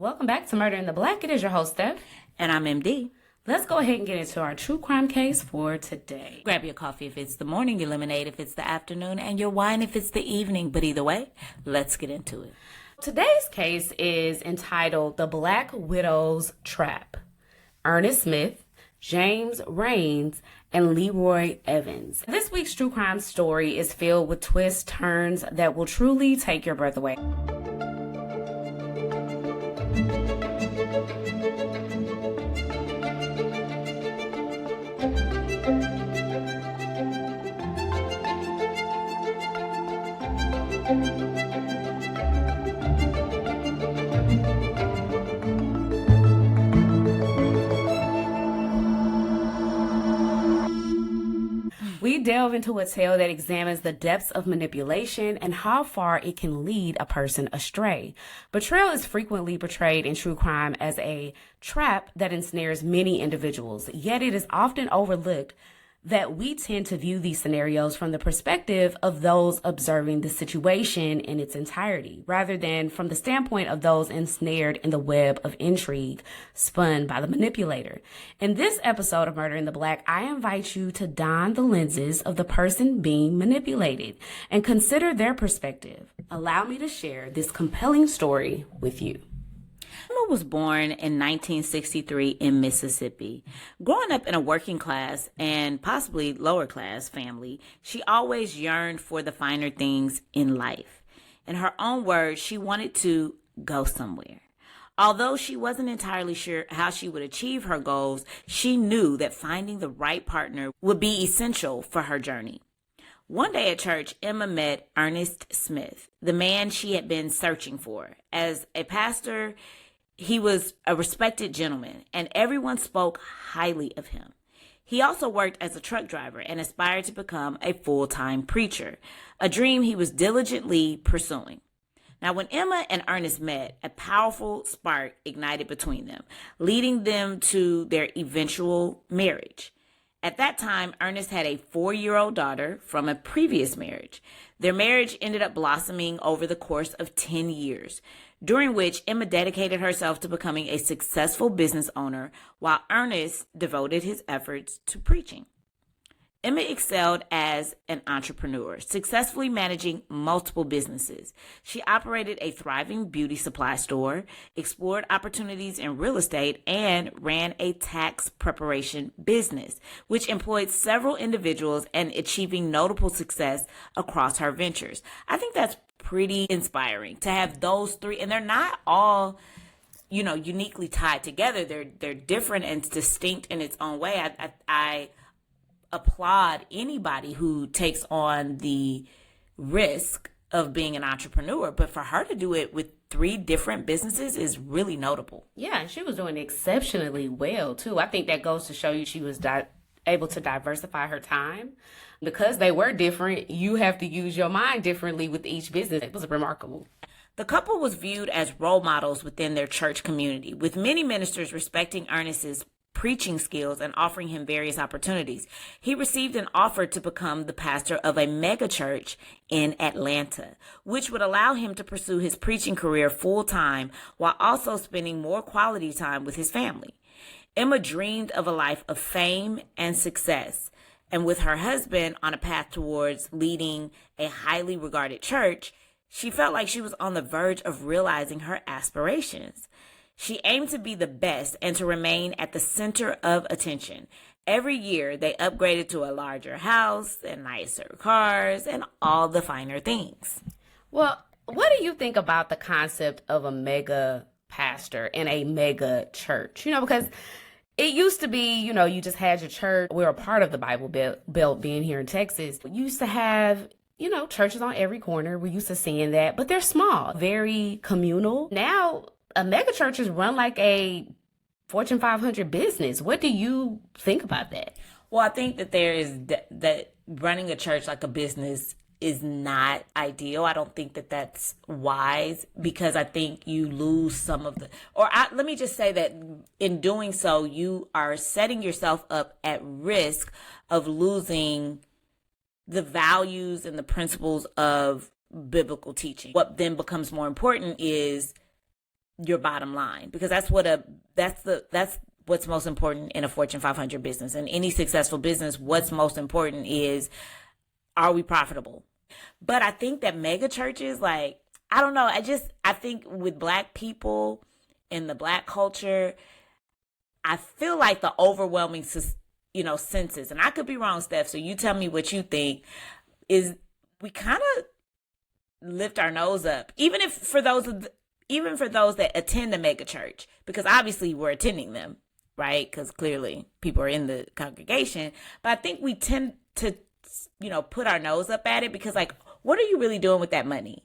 Welcome back to Murder in the Black. It is your host, Steph. And I'm MD. Let's go ahead and get into our true crime case for today. Grab your coffee if it's the morning, your lemonade if it's the afternoon, and your wine if it's the evening. But either way, let's get into it. Today's case is entitled The Black Widow's Trap. Ernest Smith, James Raines, and LeRoy Evans. This week's true crime story is filled with twists, turns that will truly take your breath away. We delve into a tale that examines the depths of manipulation and how far it can lead a person astray. Betrayal is frequently portrayed in true crime as a trap that ensnares many individuals, yet it is often overlooked that we tend to view these scenarios from the perspective of those observing the situation in its entirety, rather than from the standpoint of those ensnared in the web of intrigue spun by the manipulator. In this episode of Murder in the Black, I invite you to don the lenses of the person being manipulated and consider their perspective. Allow me to share this compelling story with you. Emma was born in 1963 in Mississippi. Growing up in a working class and possibly lower class family, she always yearned for the finer things in life. In her own words, she wanted to go somewhere. Although she wasn't entirely sure how she would achieve her goals, she knew that finding the right partner would be essential for her journey. One day at church, Emma met Ernest Smith, the man she had been searching for. As a pastor, he was a respected gentleman, and everyone spoke highly of him. He also worked as a truck driver and aspired to become a full-time preacher, a dream he was diligently pursuing. Now, when Emma and Ernest met, a powerful spark ignited between them, leading them to their eventual marriage. At that time, Ernest had a 4-year-old daughter from a previous marriage. Their marriage ended up blossoming over the course of 10 years, during which Emma dedicated herself to becoming a successful business owner while Ernest devoted his efforts to preaching. Emma excelled as an entrepreneur, successfully managing multiple businesses. She operated a thriving beauty supply store, explored opportunities in real estate, and ran a tax preparation business, which employed several individuals and achieving notable success across her ventures. I think that's pretty inspiring to have those three, and they're not all uniquely tied together. They're different and distinct in its own way. I applaud anybody who takes on the risk of being an entrepreneur, but for her to do it with 3 different businesses is really notable. Yeah, and she was doing exceptionally well too. I think that goes to show you she was able to diversify her time. Because they were different, you have to use your mind differently with each business. It was remarkable. The couple was viewed as role models within their church community, with many ministers respecting Ernest's preaching skills and offering him various opportunities. He received an offer to become the pastor of a mega church in Atlanta, which would allow him to pursue his preaching career full-time while also spending more quality time with his family. Emma dreamed of a life of fame and success, and with her husband on a path towards leading a highly regarded church, she felt like she was on the verge of realizing her aspirations. She aimed to be the best and to remain at the center of attention. Every year, they upgraded to a larger house and nicer cars and all the finer things. Well, what do you think about the concept of a mega pastor in a mega church? Because it used to be, you just had your church. We're a part of the Bible Belt being here in Texas. We used to have, churches on every corner. We're used to seeing that, but they're small, very communal. Now, a mega church is run like a Fortune 500 business. What do you think about that? Well, I think that there is that running a church like a business is not ideal. I don't think that that's wise, because I think you lose some of let me just say that in doing so, you are setting yourself up at risk of losing the values and the principles of biblical teaching. What then becomes more important is your bottom line, because that's what's most important in a Fortune 500 business. In any successful business, what's most important is, are we profitable? But I think that mega churches, like, I don't know, I think with Black people in the Black culture, I feel like the overwhelming, census, and I could be wrong, Steph, so you tell me what you think, is we kind of lift our nose up, even for those that attend a mega church, because obviously we're attending them, right? Because clearly people are in the congregation. But I think we tend to, put our nose up at it, because, like, what are you really doing with that money?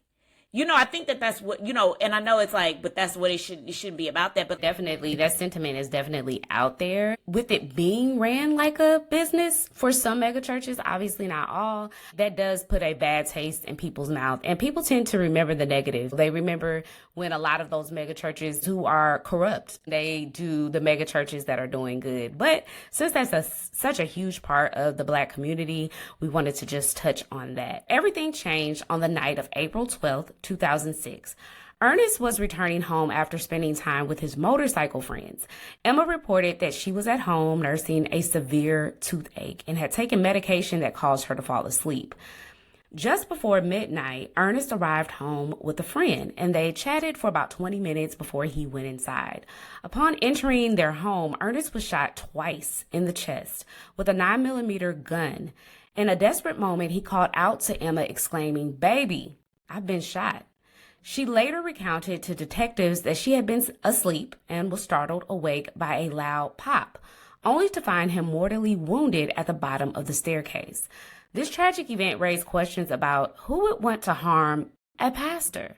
I think that's what, and I know it's like, but that's what it shouldn't be about that. But definitely, that sentiment is definitely out there. With it being ran like a business for some mega churches, obviously not all, that does put a bad taste in people's mouth. And people tend to remember the negative. They remember when a lot of those mega churches who are corrupt, they do the mega churches that are doing good. But since that's such a huge part of the Black community, we wanted to just touch on that. Everything changed on the night of April 12th, 2006. Ernest was returning home after spending time with his motorcycle friends. Emma reported that she was at home nursing a severe toothache and had taken medication that caused her to fall asleep. Just before midnight, Ernest arrived home with a friend, and they chatted for about 20 minutes before he went inside. Upon entering their home, Ernest was shot twice in the chest with a 9mm gun. In a desperate moment, he called out to Emma, exclaiming, "Baby, I've been shot." She later recounted to detectives that she had been asleep and was startled awake by a loud pop, only to find him mortally wounded at the bottom of the staircase. This tragic event raised questions about who would want to harm a pastor,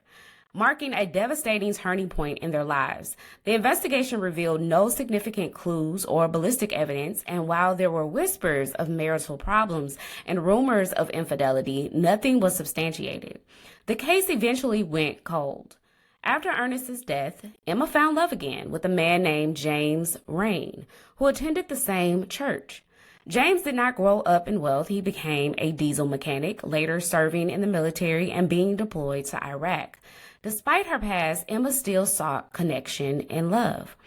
marking a devastating turning point in their lives. The investigation revealed no significant clues or ballistic evidence, and while there were whispers of marital problems and rumors of infidelity, nothing was substantiated. The case eventually went cold. After Ernest's death, Emma found love again with a man named James Raine, who attended the same church. James did not grow up in wealth. He became a diesel mechanic, later serving in the military and being deployed to Iraq. Despite her past, Emma still sought connection and love.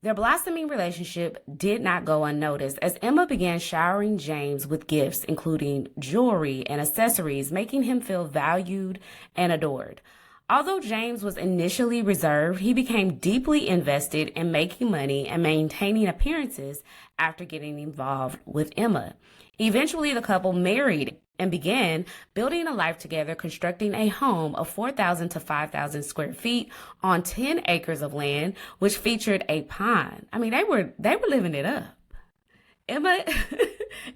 Their blossoming relationship did not go unnoticed as Emma began showering James with gifts, including jewelry and accessories, making him feel valued and adored. Although James was initially reserved, he became deeply invested in making money and maintaining appearances after getting involved with Emma. Eventually, the couple married and began building a life together, constructing a home of 4,000 to 5,000 square feet on 10 acres of land, which featured a pond. I mean, they were living it up. Emma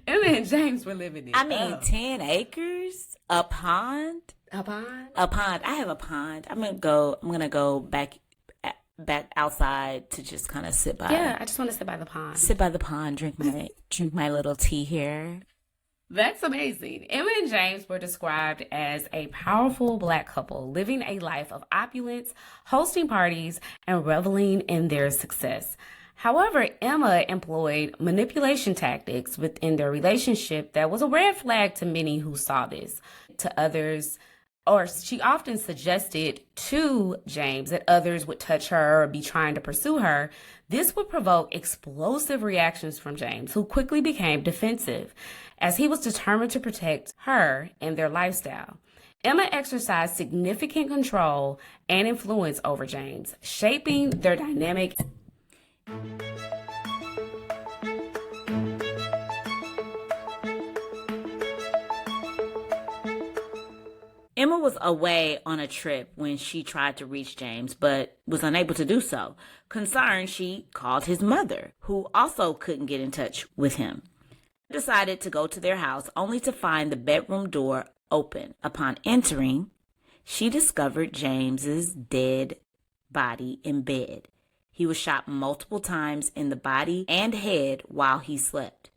and James were living it up. 10 acres, a pond. A pond? A pond. I have a pond. I'm gonna go back outside to just kind of sit by. Yeah, I just want to sit by the pond. Sit by the pond, drink my little tea here. That's amazing. Emma and James were described as a powerful Black couple, living a life of opulence, hosting parties, and reveling in their success. However, Emma employed manipulation tactics within their relationship that was a red flag to many who saw this. To others, or she often suggested to James that others would touch her or be trying to pursue her. This would provoke explosive reactions from James, who quickly became defensive, as he was determined to protect her and their lifestyle. Emma exercised significant control and influence over James, shaping their dynamic. Emma was away on a trip when she tried to reach James, but was unable to do so. Concerned, she called his mother, who also couldn't get in touch with him. Decided to go to their house, only to find the bedroom door open. Upon entering, she discovered James's dead body in bed. He was shot multiple times in the body and head while he slept.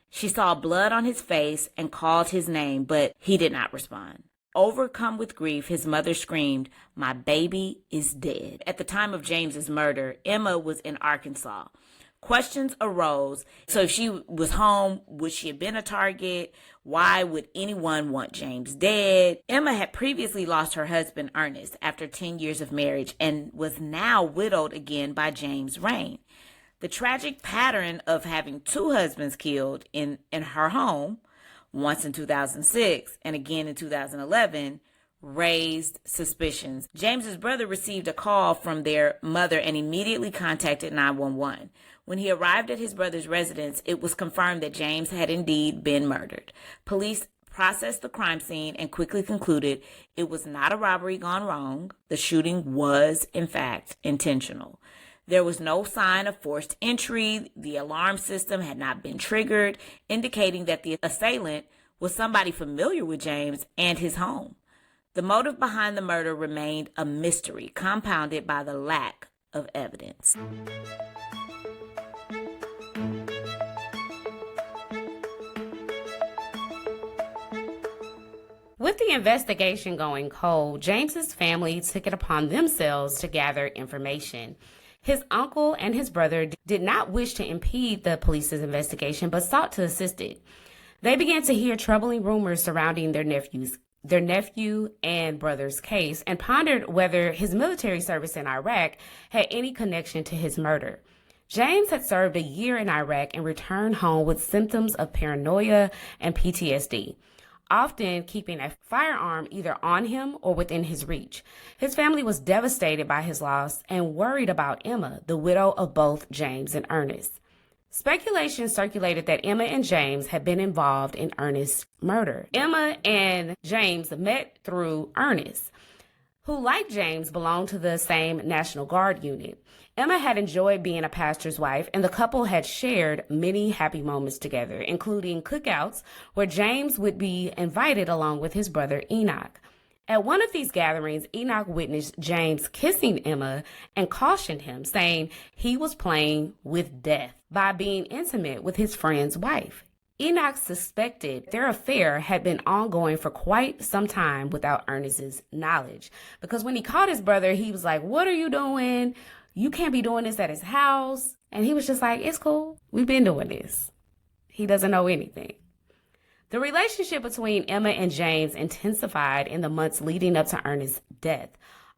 She saw blood on his face and called his name, but he did not respond. Overcome with grief, his mother screamed, "My baby is dead." At the time of James's murder, Emma was in Arkansas. Questions arose. So if she was home, would she have been a target? Why would anyone want James dead? Emma had previously lost her husband, Ernest, after 10 years of marriage and was now widowed again by James Raine. The tragic pattern of having two husbands killed in her home, once in 2006 and again in 2011, raised suspicions. James's brother received a call from their mother and immediately contacted 911. When he arrived at his brother's residence, it was confirmed that James had indeed been murdered. Police processed the crime scene and quickly concluded it was not a robbery gone wrong. The shooting was, in fact, intentional. There was no sign of forced entry. The alarm system had not been triggered, indicating that the assailant was somebody familiar with James and his home. The motive behind the murder remained a mystery, compounded by the lack of evidence. With the investigation going cold, James's family took it upon themselves to gather information. His uncle and his brother did not wish to impede the police's investigation, but sought to assist it. They began to hear troubling rumors surrounding their nephew and brother's case, and pondered whether his military service in Iraq had any connection to his murder. James had served a year in Iraq and returned home with symptoms of paranoia and PTSD, often keeping a firearm either on him or within his reach. His family was devastated by his loss and worried about Emma, the widow of both James and Ernest. Speculation circulated that Emma and James had been involved in Ernest's murder. Emma and James met through Ernest, who, like James, belonged to the same National Guard unit. Emma had enjoyed being a pastor's wife, and the couple had shared many happy moments together, including cookouts where James would be invited along with his brother Enoch. At one of these gatherings, Enoch witnessed James kissing Emma and cautioned him, saying he was playing with death by being intimate with his friend's wife. Enoch suspected their affair had been ongoing for quite some time without Ernest's knowledge, because when he caught his brother, he was like, "What are you doing? You can't be doing this at his house." And he was just like, "It's cool. We've been doing this." He doesn't know anything. The relationship between Emma and James intensified in the months leading up to Ernest's death.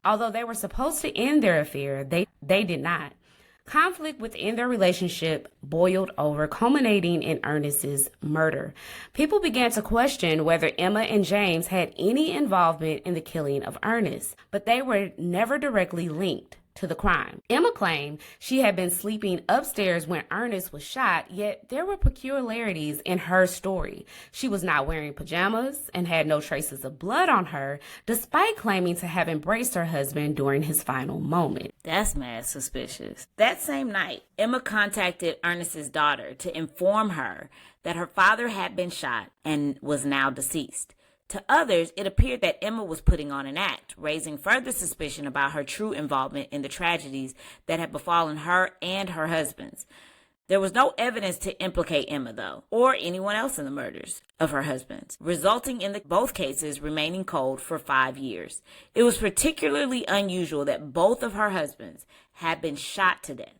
Although they were supposed to end their affair, they did not. Conflict within their relationship boiled over, culminating in Ernest's murder. People began to question whether Emma and James had any involvement in the killing of Ernest, but they were never directly linked to the crime. Emma claimed she had been sleeping upstairs when Ernest was shot, yet there were peculiarities in her story. She was not wearing pajamas and had no traces of blood on her, despite claiming to have embraced her husband during his final moment. That's mad suspicious. That same night, Emma contacted Ernest's daughter to inform her that her father had been shot and was now deceased. To others, it appeared that Emma was putting on an act, raising further suspicion about her true involvement in the tragedies that had befallen her and her husbands. There was no evidence to implicate Emma, though, or anyone else in the murders of her husbands, resulting in both cases remaining cold for 5 years. It was particularly unusual that both of her husbands had been shot to death.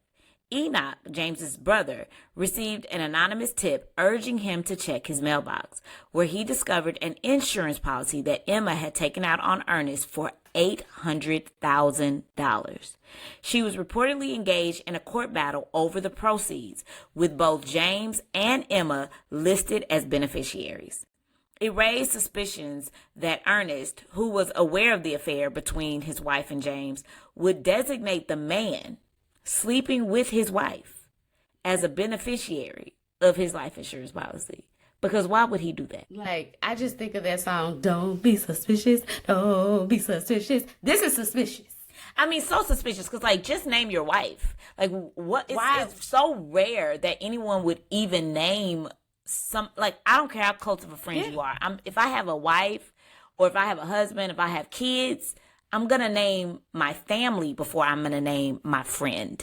Enoch, James's brother, received an anonymous tip urging him to check his mailbox, where he discovered an insurance policy that Emma had taken out on Ernest for $800,000. She was reportedly engaged in a court battle over the proceeds, with both James and Emma listed as beneficiaries. It raised suspicions that Ernest, who was aware of the affair between his wife and James, would designate the man sleeping with his wife as a beneficiary of his life insurance policy. Because why would he do that? Like, I just think of that song, "Don't be suspicious, don't be suspicious." This is suspicious. I mean, so suspicious, because, like, just name your wife. Like, what? It's so rare that anyone would even name some, like, I don't care how close of a friend you are. If I have a wife, or if I have a husband, if I have kids, I'm going to name my family before I'm going to name my friend.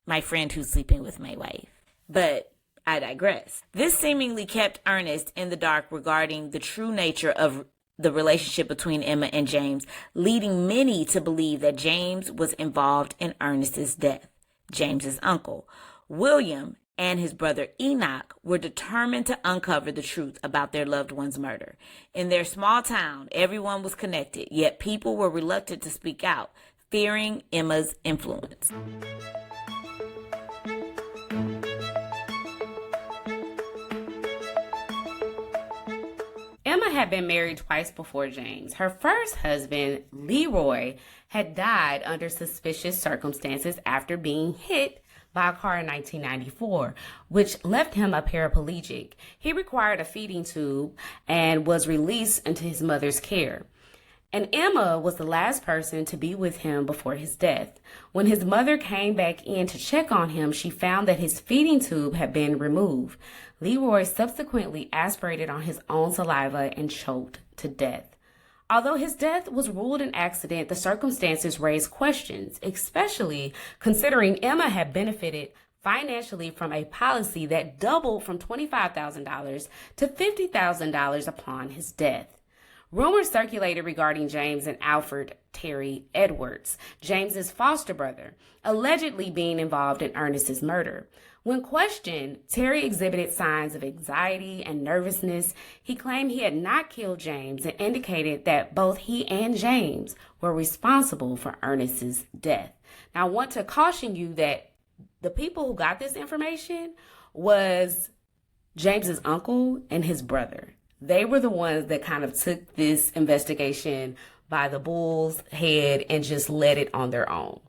My friend who's sleeping with my wife. But I digress. This seemingly kept Ernest in the dark regarding the true nature of the relationship between Emma and James, leading many to believe that James was involved in Ernest's death. James's uncle. William and his brother Enoch were determined to uncover the truth about their loved one's murder. In their small town, everyone was connected, yet people were reluctant to speak out, fearing Emma's influence. Emma had been married twice before James. Her first husband, LeRoy, had died under suspicious circumstances after being hit by a car in 1994, which left him a paraplegic. He required a feeding tube and was released into his mother's care. And Emma was the last person to be with him before his death. When his mother came back in to check on him, she found that his feeding tube had been removed. LeRoy subsequently aspirated on his own saliva and choked to death. Although his death was ruled an accident, the circumstances raised questions, especially considering Emma had benefited financially from a policy that doubled from $25,000 to $50,000 upon his death. Rumors circulated regarding James and Alfred Terry Edwards, James's foster brother, allegedly being involved in Ernest's murder. When questioned, Terry exhibited signs of anxiety and nervousness. He claimed he had not killed James and indicated that both he and James were responsible for Ernest's death. Now, I want to caution you that the people who got this information was James's uncle and his brother. They were the ones that kind of took this investigation by the bull's head and just led it on their own.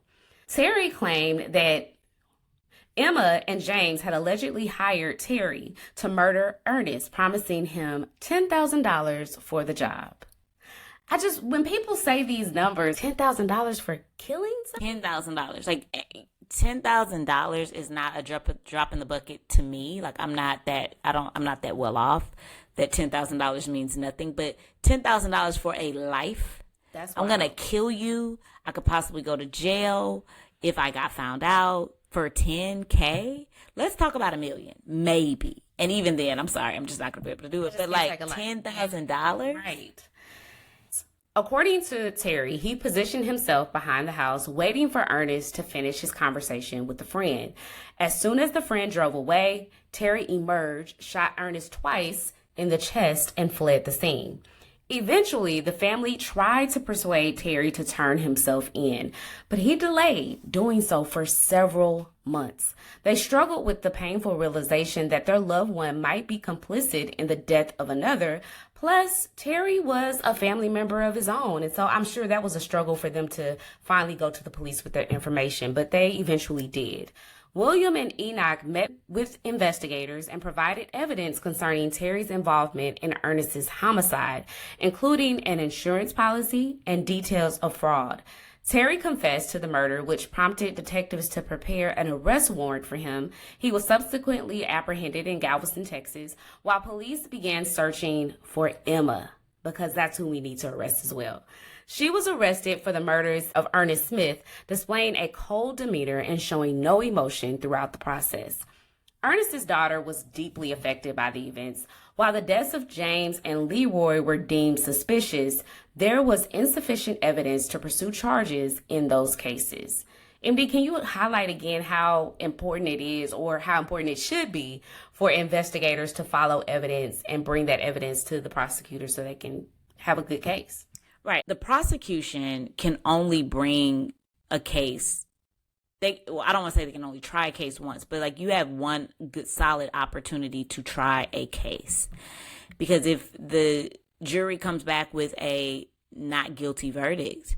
Terry claimed that Emma and James had allegedly hired Terry to murder Ernest, promising him $10,000 for the job. When people say these numbers, $10,000 for killing someone? $10,000. Like, $10,000 is not a drop in the bucket to me. Like, I'm not that well off that $10,000 means nothing, but $10,000 for a life. That's I'm going to kill you. I could possibly go to jail if I got found out for $10K. Let's talk about $1 million, maybe. And even then, I'm sorry, I'm just not going to be able to do it. But like $10,000? Right. According to Terry, he positioned himself behind the house, waiting for Ernest to finish his conversation with a friend. As soon as the friend drove away, Terry emerged, shot Ernest twice in the chest, and fled the scene. Eventually, the family tried to persuade Terry to turn himself in, but he delayed doing so for several months. They struggled with the painful realization that their loved one might be complicit in the death of another. Plus, Terry was a family member of his own, and so I'm sure that was a struggle for them to finally go to the police with their information, but they eventually did. William and Enoch met with investigators and provided evidence concerning Terry's involvement in Ernest's homicide, including an insurance policy and details of fraud. Terry confessed to the murder, which prompted detectives to prepare an arrest warrant for him. He was subsequently apprehended in Galveston, Texas, while police began searching for Emma, because that's who we need to arrest as well. She was arrested for the murders of Ernest Smith, displaying a cold demeanor and showing no emotion throughout the process. Ernest's daughter was deeply affected by the events. While the deaths of James and LeRoy were deemed suspicious, there was insufficient evidence to pursue charges in those cases. MD, can you highlight again how important it is, or how important it should be, for investigators to follow evidence and bring that evidence to the prosecutor so they can have a good case? Right. The prosecution can only bring a case. I don't want to say they can only try a case once, but like, you have one good solid opportunity to try a case. Because if the jury comes back with a not guilty verdict,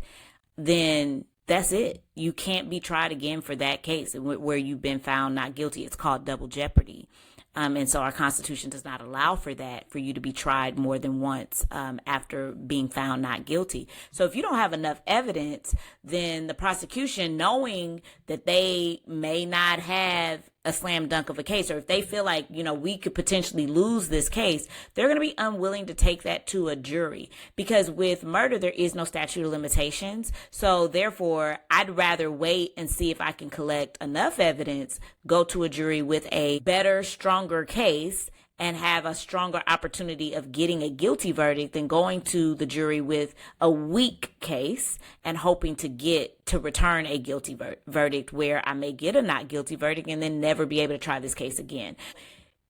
then that's it. You can't be tried again for that case where you've been found not guilty. It's called double jeopardy. And so our Constitution does not allow for that, for you to be tried more than once after being found not guilty. So if you don't have enough evidence, then the prosecution, knowing that they may not have a slam dunk of a case, or if they feel like, we could potentially lose this case, they're going to be unwilling to take that to a jury, because with murder, there is no statute of limitations. So therefore, I'd rather wait and see if I can collect enough evidence, go to a jury with a better, stronger case, and have a stronger opportunity of getting a guilty verdict than going to the jury with a weak case and hoping to return a guilty verdict where I may get a not guilty verdict and then never be able to try this case again.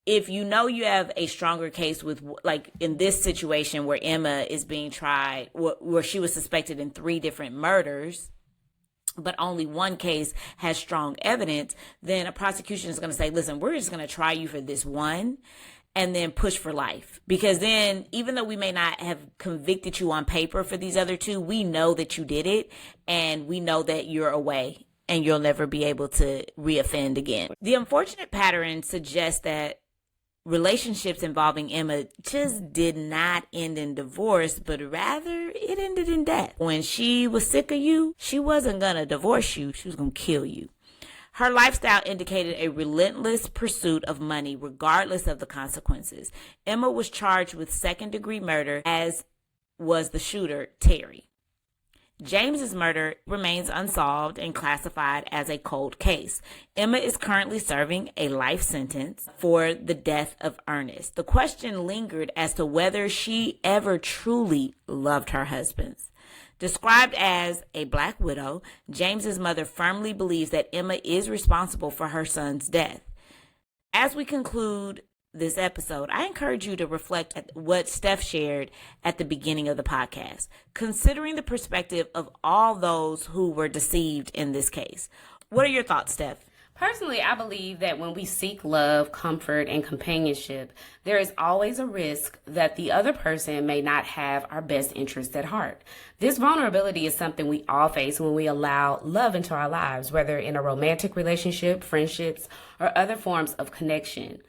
If you know you have a stronger case with, like in this situation where Emma is being tried, where she was suspected in 3 different murders, but only one case has strong evidence, then a prosecution is going to say, listen, we're just going to try you for this one and then push for life. Because then, even though we may not have convicted you on paper for these other 2, we know that you did it and we know that you're away and you'll never be able to reoffend again. The unfortunate pattern suggests that relationships involving Emma just did not end in divorce, but rather it ended in death. When she was sick of you, she wasn't going to divorce you. She was going to kill you. Her lifestyle indicated a relentless pursuit of money, regardless of the consequences. Emma was charged with second-degree murder, as was the shooter, Terry. James's murder remains unsolved and classified as a cold case. Emma is currently serving a life sentence for the death of Ernest. The question lingered as to whether she ever truly loved her husbands. Described as a black widow, James's mother firmly believes that Emma is responsible for her son's death. As we conclude this episode, I encourage you to reflect at what Steph shared at the beginning of the podcast, considering the perspective of all those who were deceived in this case. What are your thoughts, Steph? Personally, I believe that when we seek love, comfort, and companionship, there is always a risk that the other person may not have our best interests at heart. This vulnerability is something we all face when we allow love into our lives, whether in a romantic relationship, friendships, or other forms of connection.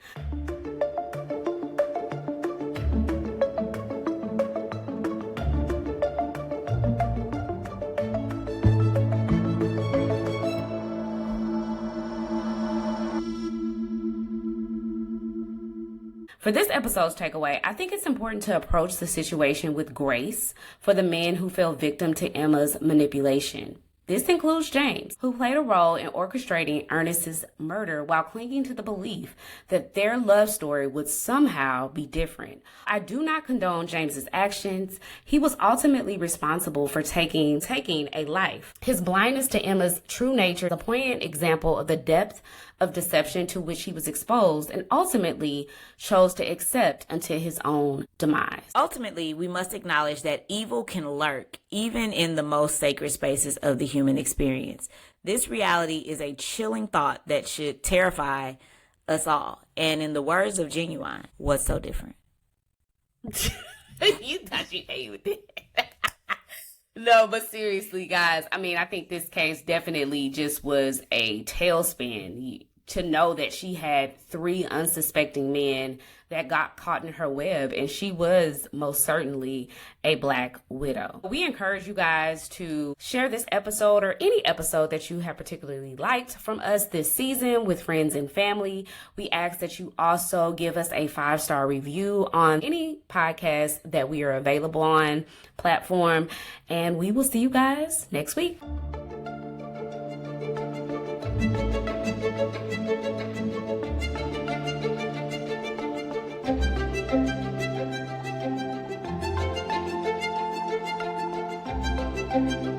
For this episode's takeaway, I think it's important to approach the situation with grace for the men who fell victim to Emma's manipulation. This includes James, who played a role in orchestrating Ernest's murder while clinging to the belief that their love story would somehow be different. I do not condone James's actions. He was ultimately responsible for taking a life. His blindness to Emma's true nature, the poignant example of the depth of deception to which he was exposed, and ultimately chose to accept until his own demise. Ultimately, we must acknowledge that evil can lurk even in the most sacred spaces of the human experience. This reality is a chilling thought that should terrify us all. And in the words of Genuine, what's so different? You thought you hated it. No, but seriously, guys, I mean, I think this case definitely just was a tailspin. To know that she had 3 unsuspecting men that got caught in her web, and she was most certainly a black widow. We encourage you guys to share this episode or any episode that you have particularly liked from us this season with friends and family. We ask that you also give us a 5-star review on any podcast that we are available on platform, and we will see you guys next week. Thank you.